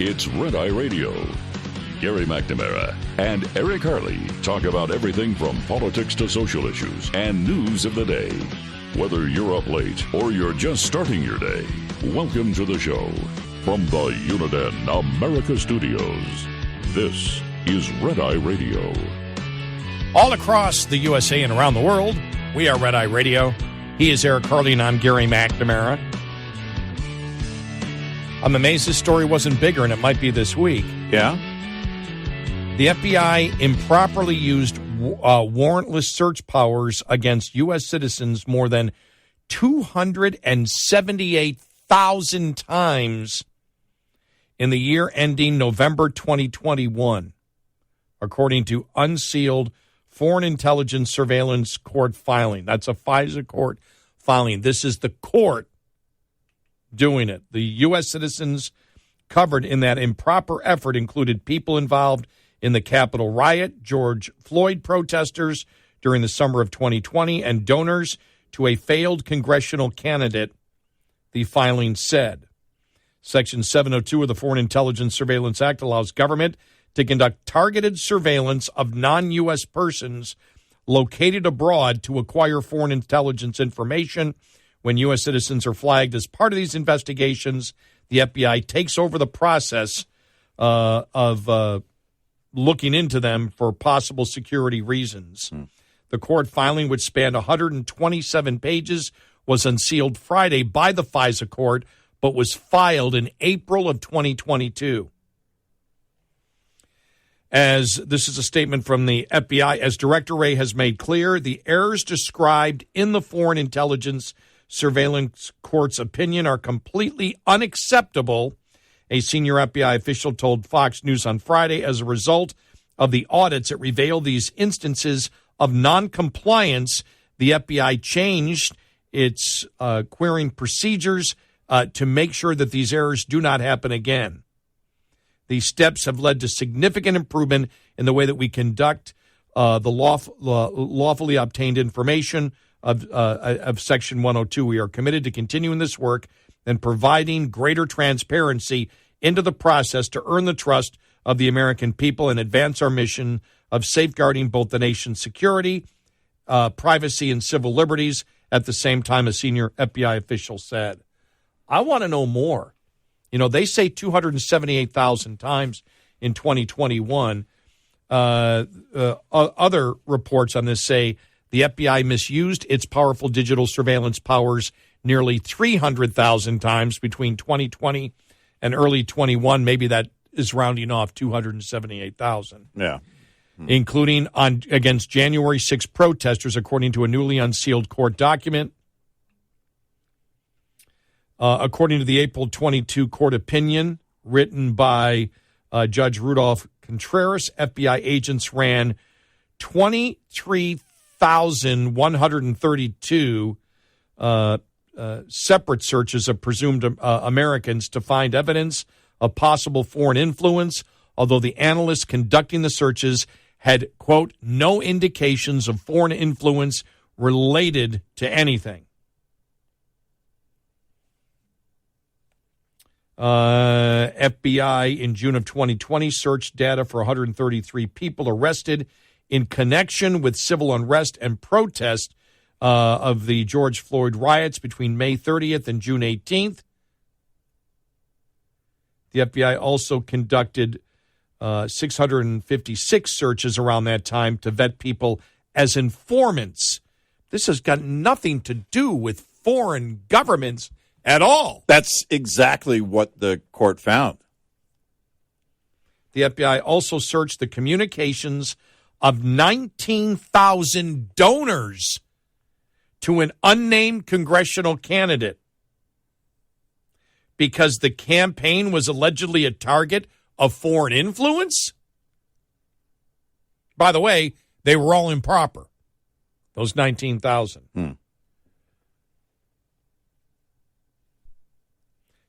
It's Red Eye Radio. Gary McNamara and Eric Harley talk about everything from politics to social issues and news of the day. Whether you're up late or you're just starting your day, welcome to the show. From the Uniden America Studios, this is Red Eye Radio. All across the USA and around the world, we are Red Eye Radio. He is Eric Harley and I'm Gary McNamara. I'm amazed this story wasn't bigger, and it might be this week. Yeah? The FBI improperly used warrantless search powers against U.S. citizens more than 278,000 times in the year ending November 2021, according to unsealed Foreign Intelligence Surveillance Court filing. That's a FISA court filing. This is the court doing it. The U.S. citizens covered in that improper effort included people involved in the Capitol riot, George Floyd protesters during the summer of 2020, and donors to a failed congressional candidate, the filing said. Section 702 of the Foreign Intelligence Surveillance Act allows government to conduct targeted surveillance of non-U.S. persons located abroad to acquire foreign intelligence information. When U.S. citizens are flagged as part of these investigations, the FBI takes over the process of looking into them for possible security reasons. The court filing, which spanned 127 pages, was unsealed Friday by the FISA court, but was filed in April of 2022. As this is a statement from the FBI, as Director Wray has made clear, the errors described in the Foreign Intelligence Surveillance Court's opinion are completely unacceptable, a senior FBI official told Fox News on Friday. As a result of the audits, it revealed these instances of noncompliance. The FBI changed its querying procedures to make sure that these errors do not happen again. These steps have led to significant improvement in the way that we conduct the lawfully obtained information of Section 102. We are committed to continuing this work and providing greater transparency into the process to earn the trust of the American people and advance our mission of safeguarding both the nation's security, privacy, and civil liberties at the same time, a senior FBI official said. I want to know more. You know, they say 278,000 times in 2021. Other reports on this say the FBI misused its powerful digital surveillance powers nearly 300,000 times between 2020 and early 21. Maybe that is rounding off 278,000. Yeah. Including against January 6 protesters, according to a newly unsealed court document. According to the April 22 court opinion written by Judge Rudolph Contreras, FBI agents ran 23,132 separate searches of presumed Americans to find evidence of possible foreign influence, although the analysts conducting the searches had, quote, no indications of foreign influence related to anything. FBI in June of 2020 searched data for 133 people arrested in connection with civil unrest and protest of the George Floyd riots between May 30th and June 18th. The FBI also conducted 656 searches around that time to vet people as informants. This has got nothing to do with foreign governments at all. That's exactly what the court found. The FBI also searched the communications of 19,000 donors to an unnamed congressional candidate because the campaign was allegedly a target of foreign influence. By the way, they were all improper, those 19,000.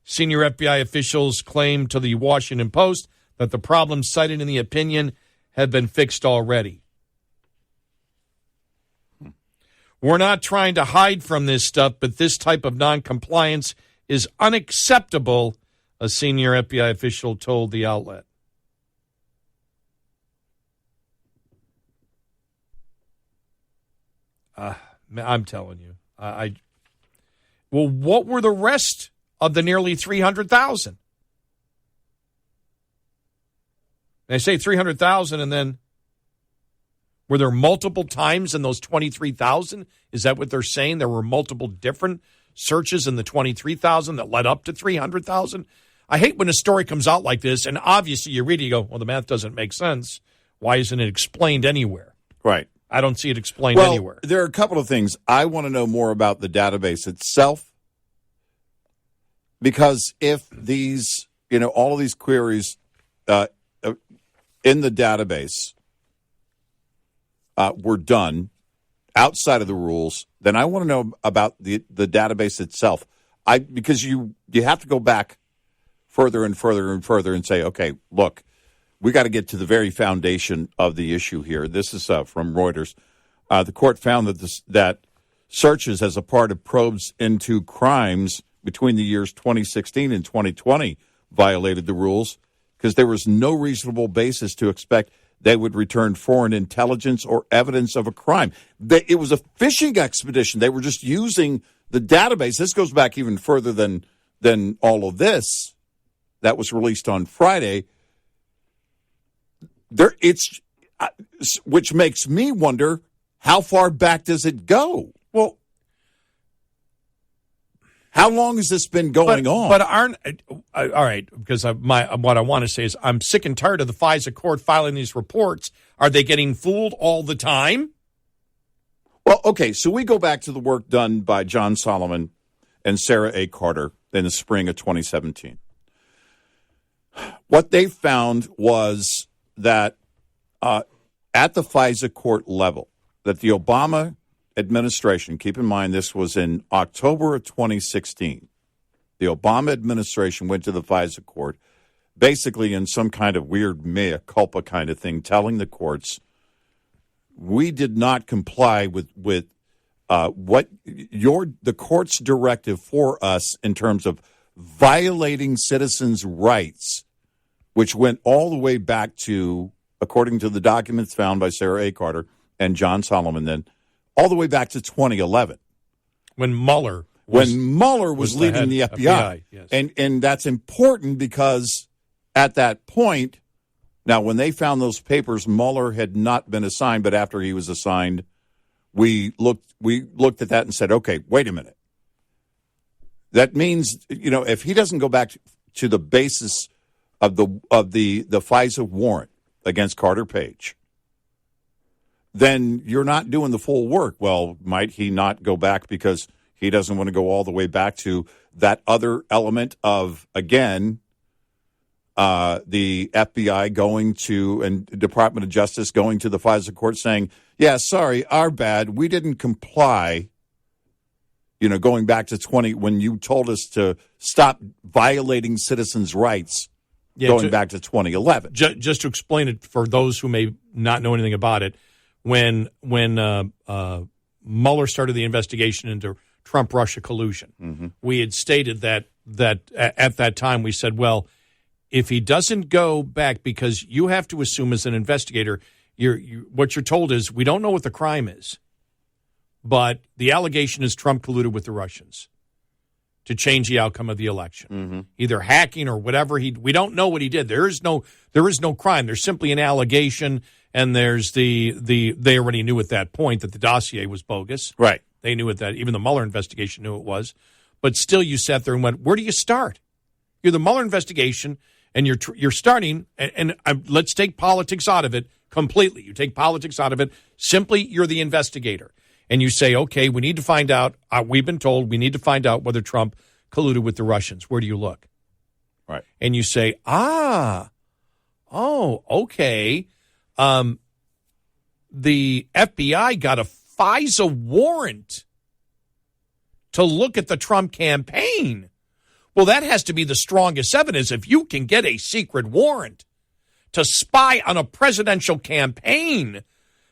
Senior FBI officials claimed to the Washington Post that the problems cited in the opinion have been fixed already. We're not trying to hide from this stuff, but this type of noncompliance is unacceptable, a senior FBI official told the outlet. I'm telling you. Well, what were the rest of the nearly 300,000? They say 300,000, and then were there multiple times in those 23,000? Is that what they're saying? There were multiple different searches in the 23,000 that led up to 300,000? I hate when a story comes out like this, and obviously you read it, you go, well, the math doesn't make sense. Why isn't it explained anywhere? Right. I don't see it explained anywhere. There are a couple of things. I want to know more about the database itself, because if these, all of these queries in the database were done outside of the rules, then I want to know about the database itself. Because you have to go back further and further and further and say, okay, look, we got to get to the very foundation of the issue here. This is from Reuters. The court found that searches as a part of probes into crimes between the years 2016 and 2020 violated the rules because there was no reasonable basis to expect they would return foreign intelligence or evidence of a crime. It was a fishing expedition. They were just using the database. This goes back even further than all of this that was released on Friday. Which makes me wonder, how far back does it go? Well, how long has this been going on? But aren't all right? Because what I want to say is I'm sick and tired of the FISA court filing these reports. Are they getting fooled all the time? Well, okay, so we go back to the work done by John Solomon and Sarah A. Carter in the spring of 2017. What they found was that at the FISA court level, that the Obama administration, keep in mind this was in October of 2016, the Obama administration went to the FISA court basically in some kind of weird mea culpa kind of thing, telling the courts, we did not comply with what the court's directive for us in terms of violating citizens' rights, which went all the way back to, according to the documents found by Sarah A. Carter and John Solomon, then all the way back to 2011, when Mueller was leading the FBI. Yes. And that's important because at that point, now when they found those papers, Mueller had not been assigned, but after he was assigned, we looked at that and said, okay, wait a minute. That means, if he doesn't go back to the basis of the FISA warrant against Carter Page, then you're not doing the full work. Well, might he not go back because he doesn't want to go all the way back to that other element of, again, the FBI going to and Department of Justice going to the FISA court saying, yeah, sorry, our bad. We didn't comply, going back to when you told us to stop violating citizens' rights, going back to 2011. Just to explain it for those who may not know anything about it, when Mueller started the investigation into Trump-Russia collusion, we had stated that at that time we said, well, if he doesn't go back, because you have to assume as an investigator, what you're told is we don't know what the crime is, but the allegation is Trump colluded with the Russians to change the outcome of the election, either hacking or whatever. We don't know what he did. There is no crime. There's simply an allegation. And there's they already knew at that point that the dossier was bogus. Right. They knew it, that even the Mueller investigation knew it was. But still you sat there and went, where do you start? You're the Mueller investigation, and you're starting, and let's take politics out of it completely. You take politics out of it. Simply, you're the investigator. And you say, okay, we need to find out, we've been told we need to find out whether Trump colluded with the Russians. Where do you look? Right. And you say, okay. The FBI got a FISA warrant to look at the Trump campaign. Well, that has to be the strongest evidence. If you can get a secret warrant to spy on a presidential campaign,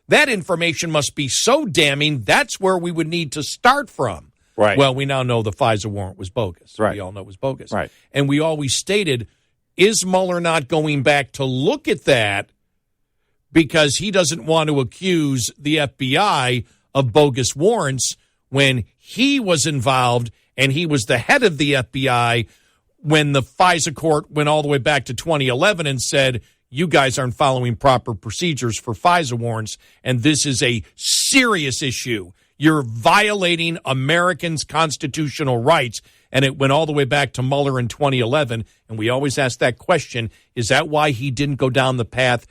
that information must be so damning. That's where we would need to start from. Right. Well, we now know the FISA warrant was bogus. Right. We all know it was bogus. Right. And we always stated, is Mueller not going back to look at that because he doesn't want to accuse the FBI of bogus warrants when he was involved and he was the head of the FBI when the FISA court went all the way back to 2011 and said, you guys aren't following proper procedures for FISA warrants, and this is a serious issue. You're violating Americans' constitutional rights. And it went all the way back to Mueller in 2011. And we always ask that question, is that why he didn't go down the path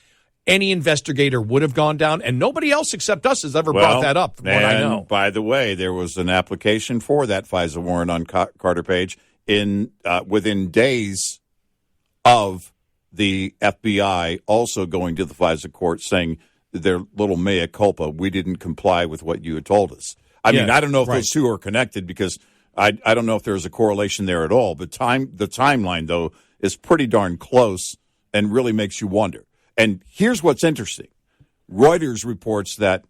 any investigator would have gone down? And nobody else except us has ever brought that up, from what I know. By the way, there was an application for that FISA warrant on Carter Page within days of the FBI also going to the FISA court saying their little mea culpa, we didn't comply with what you had told us. I mean, I don't know if those two are connected because I don't know if there's a correlation there at all. But the timeline, though, is pretty darn close and really makes you wonder. And here's what's interesting. Reuters reports that,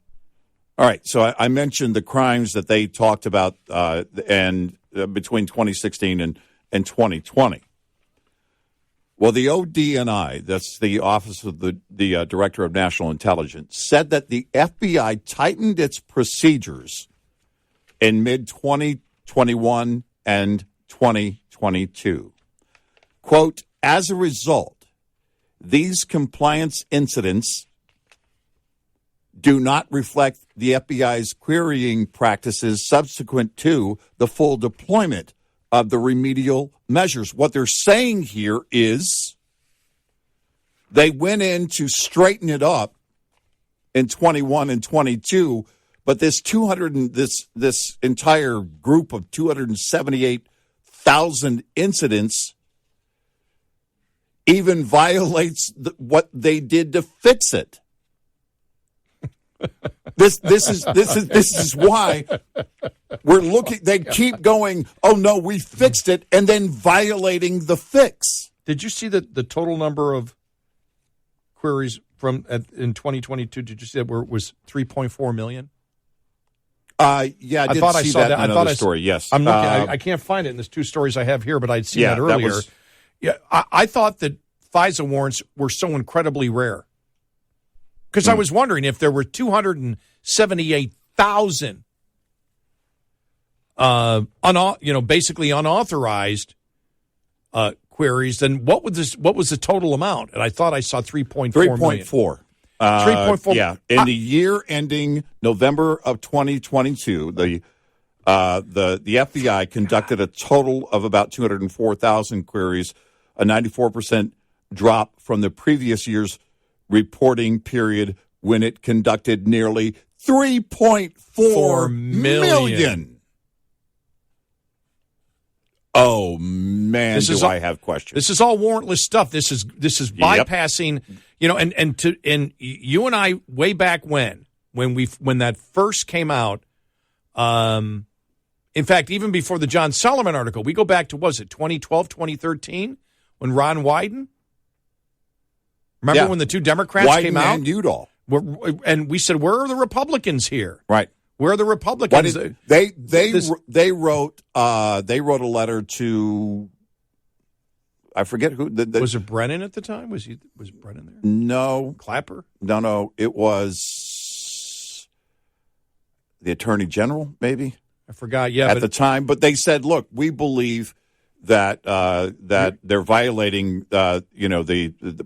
all right, so I mentioned the crimes that they talked about between 2016 and 2020. Well, the ODNI, that's the Office of the Director of National Intelligence, said that the FBI tightened its procedures in mid-2021 and 2022. Quote, as a result, these compliance incidents do not reflect the FBI's querying practices subsequent to the full deployment of the remedial measures. What they're saying here is they went in to straighten it up in 21 and 22, but this this entire group of 278,000 incidents even violates what they did to fix it. This is why we're looking. They keep going, oh no, we fixed it, and then violating the fix. Did you see the total number of queries in 2022? Did you see that was 3.4 million? Yeah, I thought I saw that in another story. Yes, I'm looking. I can't find it in the two stories I have here, but I'd seen that earlier. I thought that FISA warrants were so incredibly rare. Because I was wondering if there were 278,000, basically unauthorized queries, then what was the total amount? And I thought I saw 3.4 million. 3.4. 3.4. Yeah. In the year ending November of 2022, the FBI conducted a total of about 204,000 queries, a 94% drop from the previous year's reporting period when it conducted nearly 3.4 million. Oh man, I have questions. This is all warrantless stuff. This is bypassing, and you and I way back when that first came out. In fact, even before the John Solomon article, we go back to, was it 2012, 2013 when Ron Wyden? Remember when the two Democrats came out? And Udall. And we said, where are the Republicans here? Right. Where are the Republicans? They wrote a letter to, I forget who. Was it Brennan at the time? Was Brennan there? No. Clapper? No. It was the Attorney General, maybe. I forgot. Yeah, at the time, but they said, look, we believe that they're violating the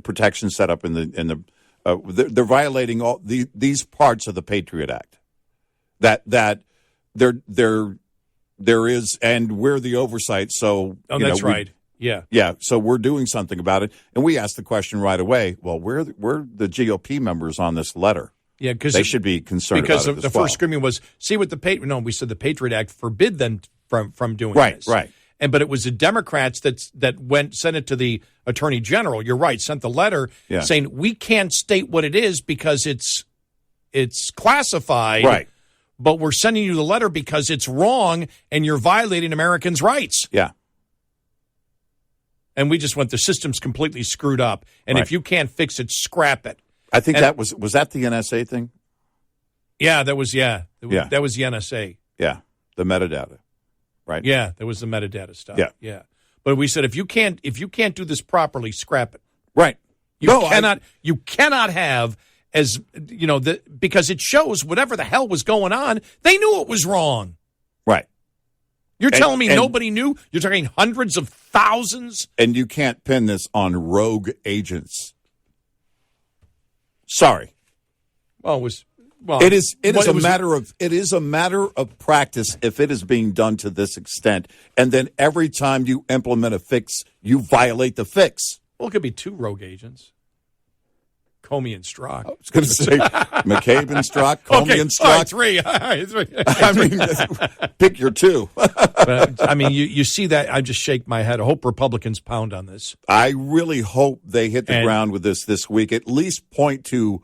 protection set up they're violating all these parts of the Patriot Act. That there is, and we're the oversight. So that's right. Yeah. So we're doing something about it, and we asked the question right away. Well, we're the GOP members on this letter. Yeah, because they should be concerned because about it the first screaming was, see what we said the Patriot Act forbid them from doing this. Right. But it was the Democrats that sent it to the Attorney General. You're right, sent the letter saying we can't state what it is because it's classified. Right. But we're sending you the letter because it's wrong and you're violating Americans' rights. Yeah. And we just went, the system's completely screwed up. And if you can't fix it, scrap it. I think that was that the NSA thing? Yeah, that was That was the NSA. Yeah, the metadata. right? Yeah, there was the metadata stuff. Yeah. But we said if you can't do this properly, scrap it. Right. You cannot have as because it shows whatever the hell was going on. They knew it was wrong. Right. You're telling me nobody knew? You're talking hundreds of thousands? And you can't pin this on rogue agents. Sorry. It is a matter of practice if it is being done to this extent. And then every time you implement a fix, you violate the fix. Well, it could be two rogue agents. Comey and Strzok. I was going to say McCabe and Strzok, Comey and Strzok. Three. I mean, pick your two. But, I mean, you see that. I just shake my head. I hope Republicans pound on this. I really hope they hit the ground with this week. At least point to,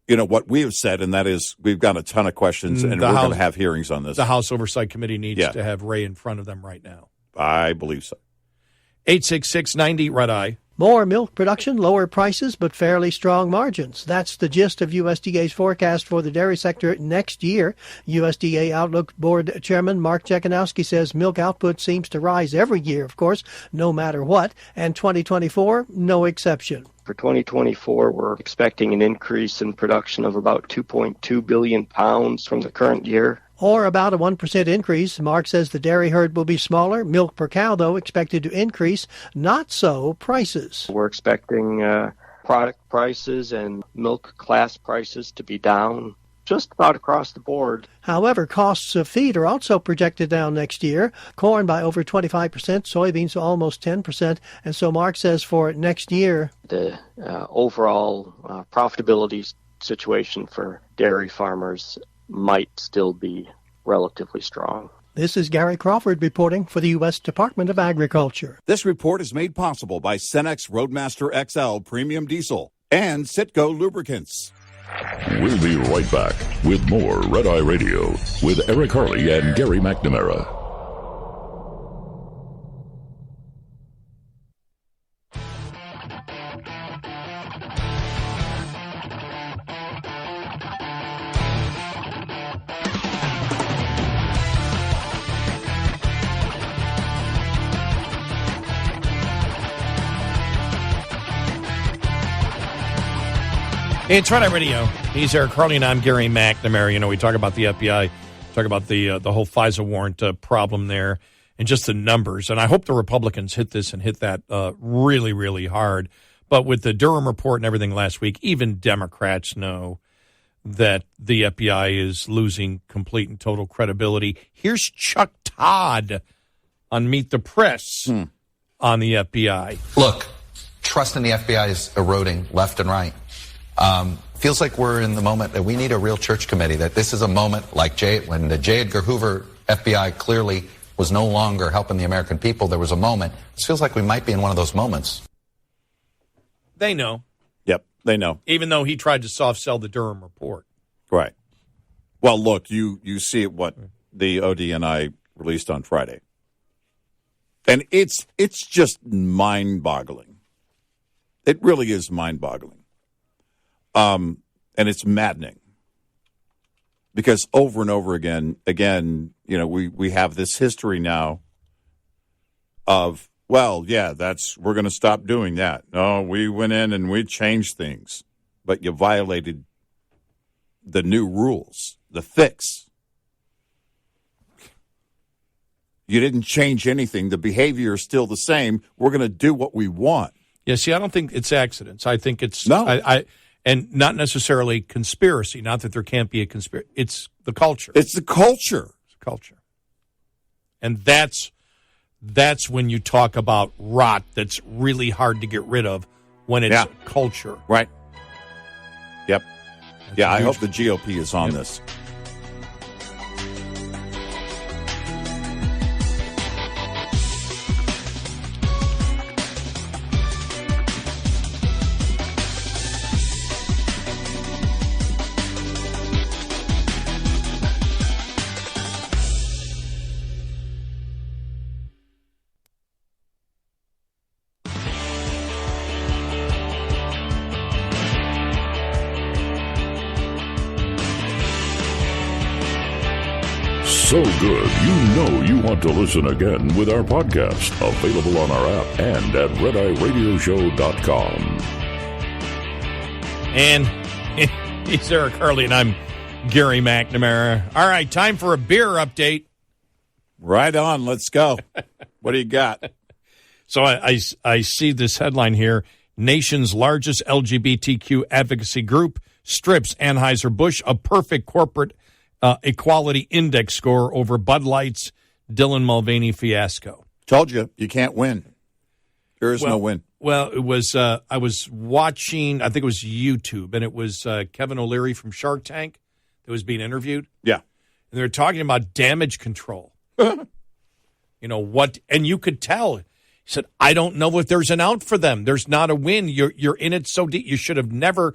what we have said, and that is we've got a ton of questions, and we're going to have hearings on this. The House Oversight Committee needs to have Ray in front of them right now. I believe so. 866-90 Red Eye. More milk production, lower prices, but fairly strong margins. That's the gist of USDA's forecast for the dairy sector next year. USDA Outlook Board Chairman Mark Jekanowski says milk output seems to rise every year, of course, no matter what, and 2024, no exception. For 2024, we're expecting an increase in production of about 2.2 billion pounds from the current year. Or about a 1% increase. Mark says the dairy herd will be smaller. Milk per cow, though, expected to increase. Not so prices. We're expecting product prices and milk class prices to be down just about across the board. However, costs of feed are also projected down next year. Corn by over 25%, soybeans almost 10%. And so Mark says for next year, the overall profitability situation for dairy farmers might still be relatively strong. This is Gary Crawford reporting for the U.S. Department of Agriculture. This report is made possible by Cenex Roadmaster XL Premium Diesel and Citgo Lubricants. We'll be right back with more Red Eye Radio with Eric Harley and Gary McNamara. It's Red Eye Radio. He's Eric Harley, and I'm Gary McNamara. We talk about the FBI, talk about the whole FISA warrant problem there, and just the numbers. And I hope the Republicans hit this and hit that really, really hard. But with the Durham report and everything last week, even Democrats know that the FBI is losing complete and total credibility. Here's Chuck Todd on Meet the Press on the FBI. Look, trust in the FBI is eroding left and right. Feels like we're in the moment that we need a real church committee, that this is a moment like when the J. Edgar Hoover FBI clearly was no longer helping the American people. There was a moment. This feels like we might be in one of those moments. They know. Yep, they know. Even though he tried to soft sell the Durham report. Right. Well, look, you see what the ODNI released on Friday. And it's just mind-boggling. It really is mind-boggling. And it's maddening because over and over again, we have this history now of, we're going to stop doing that. No, we went in and we changed things, but you violated the new rules, the fix. You didn't change anything. The behavior is still the same. We're going to do what we want. Yeah, see, I don't think it's accidents. I think it's and not necessarily conspiracy. Not that there can't be a conspiracy. It's the culture. It's the culture. It's the culture. And that's when you talk about rot that's really hard to get rid of when it's culture. Right. Yep. I hope the GOP is on this. so good, you want to listen again with our podcast. Available on our app and at redeyeradioshow.com. And he's Eric Harley, and I'm Gary McNamara. All right, time for a beer update. Right on. Let's go. What do you got? So I see this headline here. Nation's largest LGBTQ advocacy group strips Anheuser-Busch a perfect corporate equality index score over Bud Light's Dylan Mulvaney fiasco. Told you can't win. There is no win. Well, it was I was watching, I think it was YouTube, and it was Kevin O'Leary from Shark Tank that was being interviewed. Yeah. And they were talking about damage control. What, and you could tell. He said, I don't know if there's an out for them. There's not a win. You're in it so deep. You should have never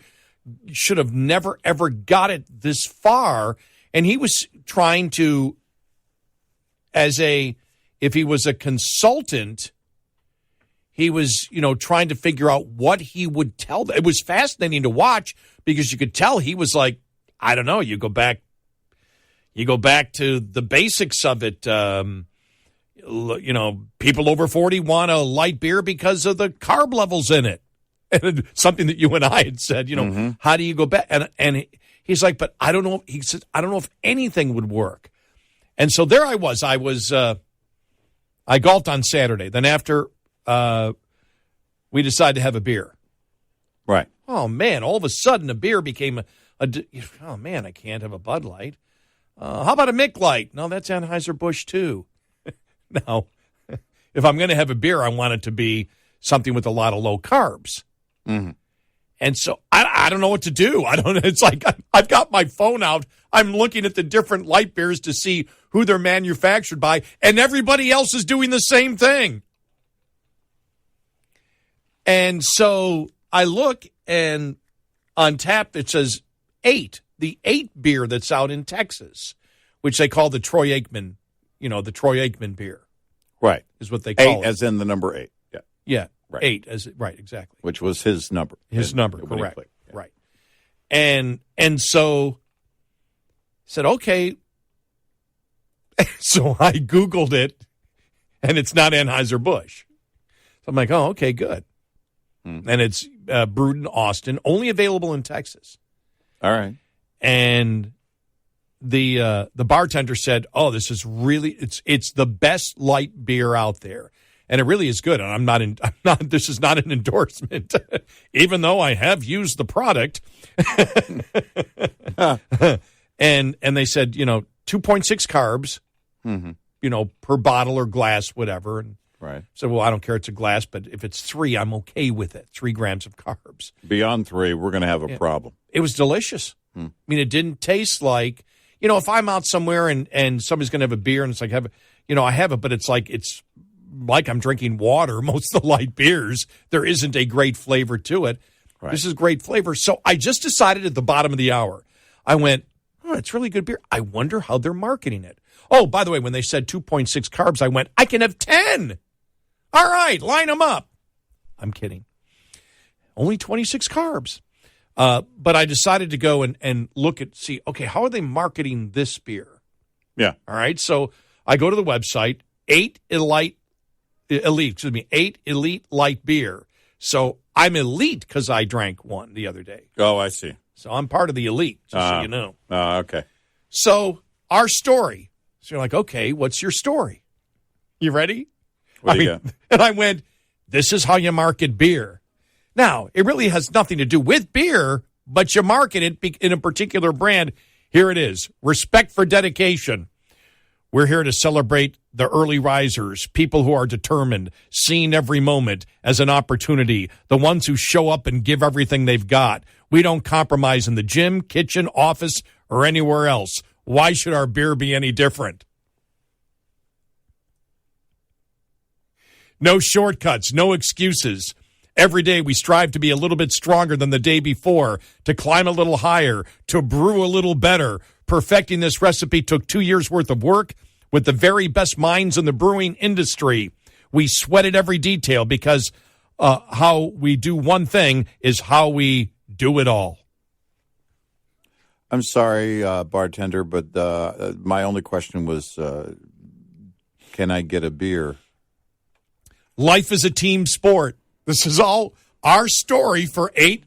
ever got it this far. And he was trying to, if he was a consultant, he was, trying to figure out what he would tell them. It was fascinating to watch because you could tell he was like, I don't know, you go back to the basics of it. People over 40 want a light beer because of the carb levels in it. And something that you and I had said, how do you go back? And he's like, but I don't know. He said, I don't know if anything would work. And so there I was. I golfed on Saturday. Then after we decided to have a beer. Right. Oh, man, all of a sudden a beer became oh, man, I can't have a Bud Light. How about a Mick Light? No, that's Anheuser-Busch too. Now, if I'm going to have a beer, I want it to be something with a lot of low carbs. Mm-hmm. And so I don't know what to do. It's like I've got my phone out. I'm looking at the different light beers to see who they're manufactured by, and everybody else is doing the same thing. And so I look, and on tap it says 8, the 8 beer that's out in Texas, which they call the Troy Aikman, the Troy Aikman beer. Right. Is what they call 8 it. as in the number 8. Yeah. Yeah. Right. 8 right, exactly. Which was his number. His number, when he correct. clicked. Yeah. Right. And so I said, okay. So I Googled it, and it's not Anheuser-Busch. So I'm like, oh, okay, good. And it's brewed in Austin, only available in Texas. All right. And the bartender said, "Oh, this is really it's the best light beer out there." And it really is good. And I'm not this is not an endorsement, even though I have used the product. And they said, 2.6 carbs, per bottle or glass, whatever. And right. So, well, I don't care. It's a glass, but if it's 3, I'm okay with it. 3 grams of carbs. Beyond 3, we're going to have a problem. It was delicious. I mean, it didn't taste like, if I'm out somewhere and somebody's going to have a beer and it's like, I have it, but it's like I'm drinking water. Most of the light beers, there isn't a great flavor to it. Right. This is great flavor. So I just decided at the bottom of the hour, I went, it's really good beer. I wonder how they're marketing it. Oh, by the way, when they said 2.6 carbs, I went, I can have 10. All right, line them up. I'm kidding. Only 26 carbs. But I decided to go and look see, okay, how are they marketing this beer? Yeah. All right, so I go to the website, 8 Elite Light Beer. So I'm elite because I drank one the other day. Oh, I see. So I'm part of the elite, just so you know. Okay. So our story. So you're like, okay, what's your story? You ready? What do you got? And I went, this is how you market beer. Now, it really has nothing to do with beer, but you market it in a particular brand. Here it is. Respect for dedication. We're here to celebrate the early risers, people who are determined, seeing every moment as an opportunity, the ones who show up and give everything they've got. We don't compromise in the gym, kitchen, office, or anywhere else. Why should our beer be any different? No shortcuts, no excuses. Every day we strive to be a little bit stronger than the day before, to climb a little higher, to brew a little better. Perfecting this recipe took 2 years' worth of work with the very best minds in the brewing industry. We sweated every detail because how we do one thing is how we do it all. I'm sorry, bartender, but my only question was, can I get a beer? Life is a team sport. This is all our story for 8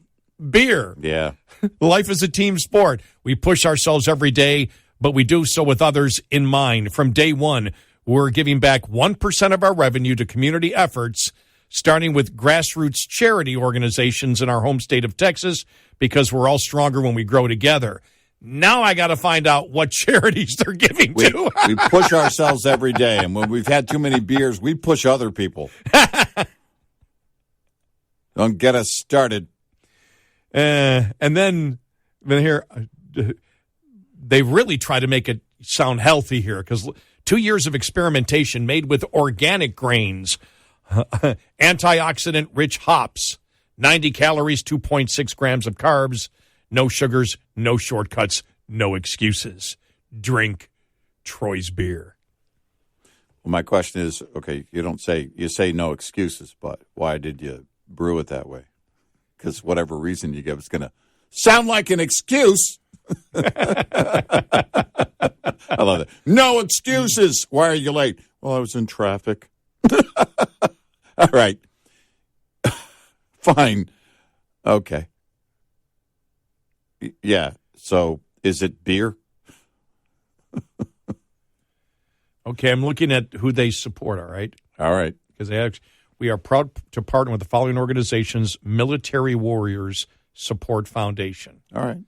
beer. Yeah. Life is a team sport. We push ourselves every day, but we do so with others in mind. From day one, we're giving back 1% of our revenue to community efforts, starting with grassroots charity organizations in our home state of Texas, because we're all stronger when we grow together. Now I got to find out what charities they're giving to. We push ourselves every day, and when we've had too many beers, we push other people. Don't get us started. And then here, they really try to make it sound healthy here, because 2 years of experimentation made with organic grains, antioxidant-rich hops, 90 calories, 2.6 grams of carbs, no sugars, no shortcuts, no excuses. Drink Troy's beer. Well, my question is, okay, you say no excuses, but why did you brew it that way? Because whatever reason you give, it's going to sound like an excuse. I love it. No excuses. Why are you late? Well, I was in traffic. All right. Fine. Okay. Yeah. So is it beer? Okay, I'm looking at who they support, all right? All right. Because we are proud to partner with the following organizations: Military Warriors Support Foundation. All right.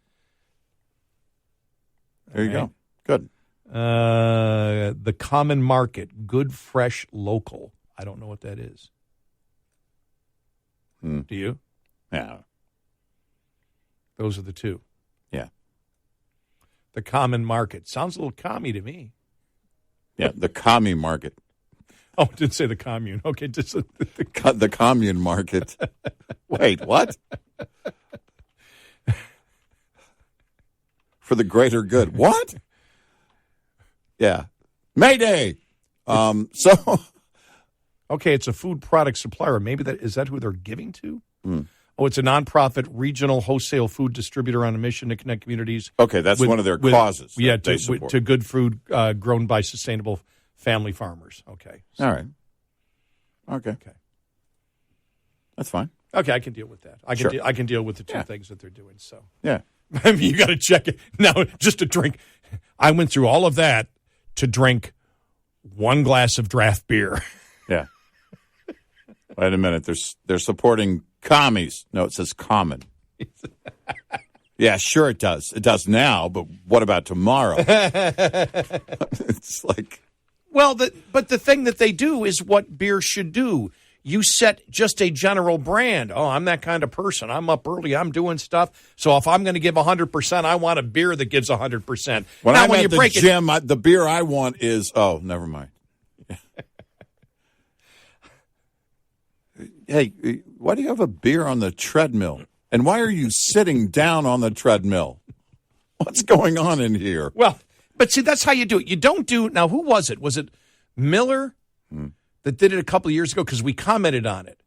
There you go. Good. The Common Market, Good Fresh Local. I don't know what that is. Do you? Yeah. Those are the two. Yeah. The Common Market. Sounds a little commie to me. Yeah, the commie market. Oh, it didn't say the commune. Okay, just The commune market. Wait, what? For the greater good. What? Yeah. Mayday. So. Okay, it's a food product supplier. Maybe is that who they're giving to? Oh, it's a nonprofit regional wholesale food distributor on a mission to connect communities. Okay, that's one of their causes. Yeah, to good food grown by sustainable family farmers. Okay. All right. Okay. That's fine. Okay, I can deal with that. I can deal with the two things that they're doing. So yeah, I mean, you got to check it now. Just to drink, I went through all of that to drink 1 glass of draft beer. Yeah. Wait a minute. They're supporting commies. No, it says common. Yeah, sure it does. It does now, but what about tomorrow? It's like... Well, but the thing that they do is what beer should do. You set just a general brand. Oh, I'm that kind of person. I'm up early. I'm doing stuff. So if I'm going to give 100%, I want a beer that gives 100%. When I'm at the gym, the beer I want is... Oh, never mind. Hey, why do you have a beer on the treadmill? And why are you sitting down on the treadmill? What's going on in here? Well, but see, that's how you do it. You don't do... Now, who was it? Was it Miller that did it a couple of years ago? Because we commented on it.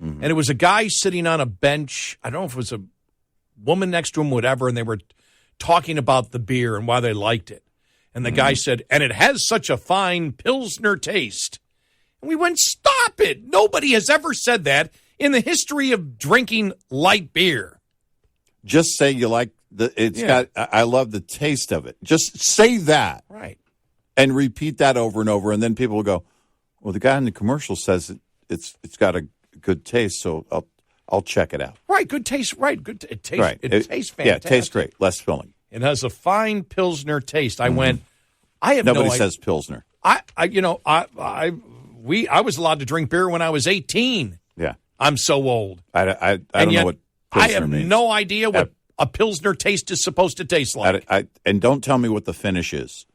And it was a guy sitting on a bench. I don't know if it was a woman next to him, whatever, and they were talking about the beer and why they liked it. And the guy said, and it has such a fine Pilsner taste. And we went, stop it. Nobody has ever said that in the history of drinking light beer. Just say you like I love the taste of it. Just say that. Right. And repeat that over and over. And then people will go, well, the guy in the commercial says it's got a good taste, so I'll check it out. Right. Good taste. Right. Good. It tastes. Right. It tastes fantastic. Yeah, it tastes great. Less filling. It has a fine Pilsner taste. I went, I have Nobody says Pilsner. I was allowed to drink beer when I was 18. Yeah. I'm so old. I don't know what Pilsner I have means. no idea what a Pilsner taste is supposed to taste like. And don't tell me what the finish is.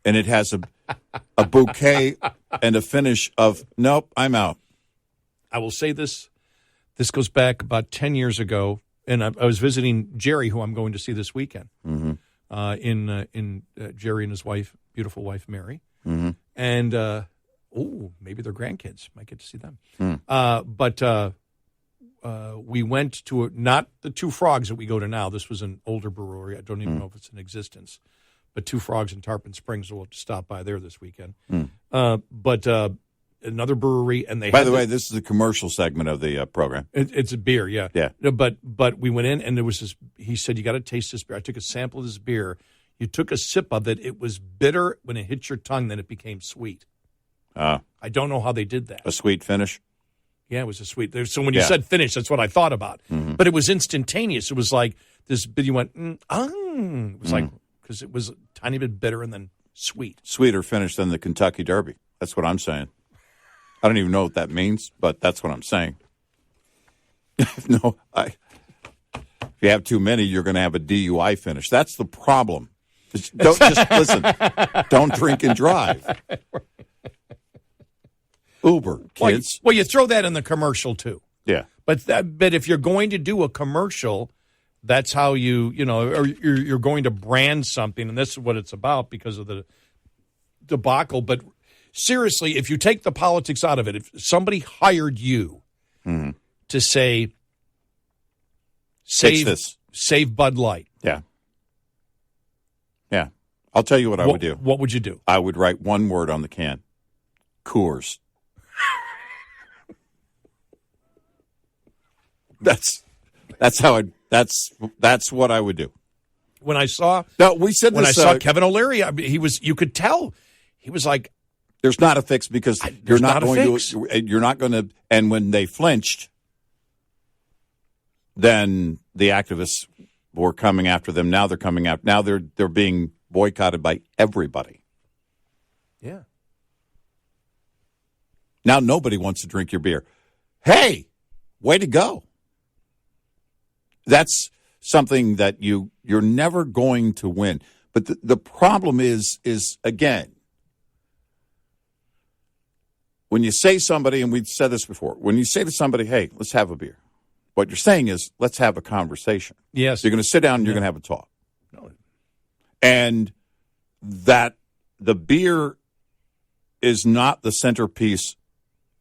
And it has a bouquet and a finish of, nope, I'm out. I will say this. This goes back about 10 years ago, and I was visiting Jerry, who I'm going to see this weekend, in Jerry and his wife, beautiful wife, Mary. And maybe their grandkids might get to see them. But we went to not the Two Frogs that we go to now. This was an older brewery. I don't even know if it's in existence. But Two Frogs in Tarpon Springs. We'll have to stop by there this weekend. But another brewery, and they. By the way, this is a commercial segment of the program. It's a beer, yeah. Yeah. But we went in, and there was this. He said, "You got to taste this beer." I took a sample of this beer. You took a sip of it. It was bitter when it hit your tongue. Then it became sweet. I don't know how they did that. A sweet finish. Yeah, it was a sweet. So when you said finish, that's what I thought about. But it was instantaneous. It was like this. But you went, It was like because it was a tiny bit bitter and then sweet. Sweeter finish than the Kentucky Derby. That's what I'm saying. I don't even know what that means, but that's what I'm saying. If you have too many, you're going to have a DUI finish. That's the problem. Just listen. Don't drink and drive. Uber, kids. Well, you throw that in the commercial too. Yeah. But if you're going to do a commercial, that's how or you're going to brand something, and this is what it's about because of the debacle. But seriously, if you take the politics out of it, if somebody hired you to say, save Bud Light. Yeah. Yeah. I'll tell you what I would do. What would you do? I would write one word on the can. Coors. That's what I would do. When I saw I saw Kevin O'Leary, you could tell he was like, there's not a fix because you're not going to, and when they flinched, then the activists were coming after them. Now they're coming out. Now they're being boycotted by everybody. Yeah. Now nobody wants to drink your beer. Hey, way to go. That's something that you're never going to win. But the problem is again, when you say somebody, and we've said this before, when you say to somebody, hey, let's have a beer, what you're saying is, let's have a conversation. Yes. You're going to sit down and you're going to have a talk. No. And that the beer is not the centerpiece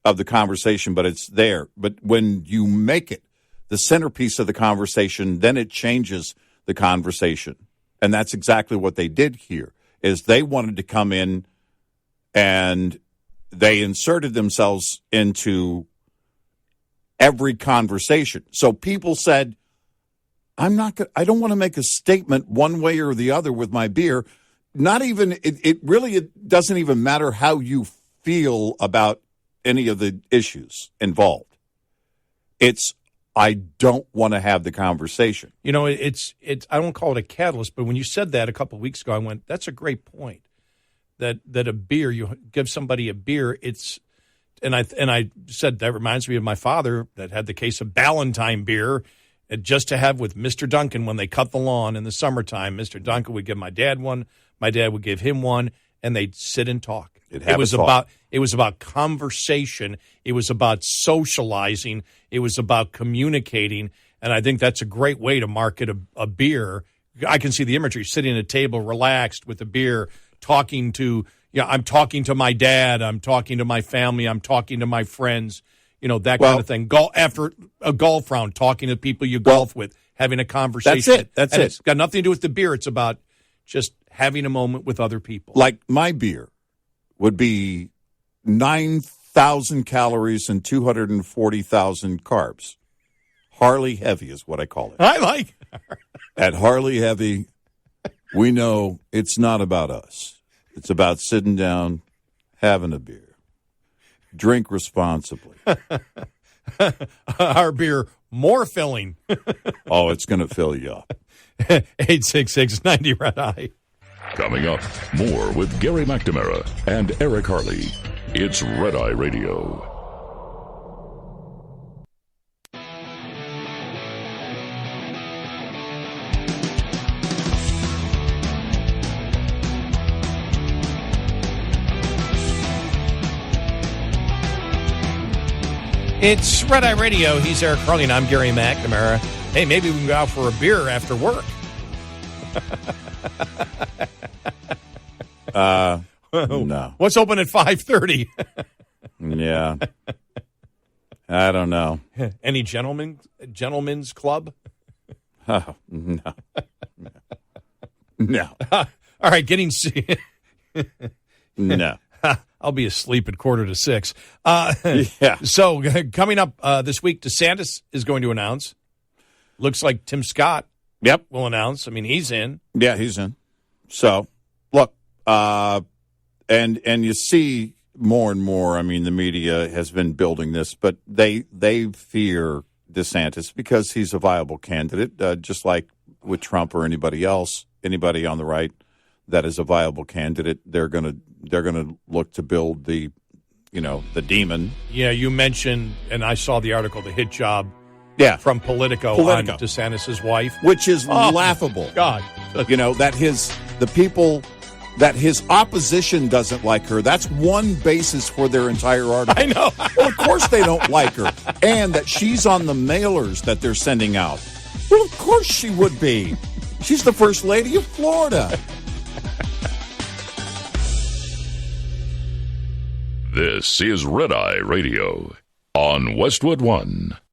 of the conversation, but it's there. But when you make it the centerpiece of the conversation, then it changes the conversation. And that's exactly what they did here, is they wanted to come in and they inserted themselves into every conversation. So people said, I don't want to make a statement one way or the other with my beer. Not even, it doesn't even matter how you feel about any of the issues involved. It's, I don't want to have the conversation. It's I don't call it a catalyst, but when you said that a couple of weeks ago, I went, that's a great point. That a beer, you give somebody a beer, and I said that reminds me of my father that had the case of Ballantine beer, just to have with Mr. Duncan when they cut the lawn in the summertime. Mr. Duncan would give my dad one, my dad would give him one, and they'd sit and talk. It was about conversation. It was about socializing. It was about communicating, and I think that's a great way to market a beer. I can see the imagery: sitting at a table, relaxed with a beer, talking to. I'm talking to my dad. I'm talking to my family. I'm talking to my friends. That kind of thing. After a golf round, talking to people you golf with, having a conversation. That's it. It's got nothing to do with the beer. It's about just having a moment with other people. Like my beer would be 9,000 calories and 240,000 carbs. Harley Heavy is what I call it. I like At Harley Heavy, we know it's not about us. It's about sitting down, having a beer. Drink responsibly. Our beer, more filling. Oh, it's going to fill you up. 866-90 Red Eye. Coming up, more with Gary McNamara and Eric Harley. It's Red Eye Radio. It's Red Eye Radio. He's Eric Harley, and I'm Gary McNamara. Hey, maybe we can go out for a beer after work. No. What's open at 5:30? Yeah. I don't know. Any gentlemen's club? Oh, no. No. All right, getting No. I'll be asleep at 5:45. Yeah. So coming up this week, DeSantis is going to announce. Looks like Tim Scott Yep. will announce. I mean, he's in. Yeah, he's in. So, look, and you see more and more. I mean, the media has been building this, but they fear DeSantis because he's a viable candidate, just like with Trump or anybody else, anybody on the right that is a viable candidate. They're gonna look to build the demon. Yeah, you mentioned, and I saw the article, the hit job. Yeah, From Politico on DeSantis' wife, which is laughable. God, that his opposition doesn't like her. That's one basis for their entire article. I know. Well, of course they don't like her, and that she's on the mailers that they're sending out. Well, of course she would be. She's the first lady of Florida. This is Red Eye Radio on Westwood One.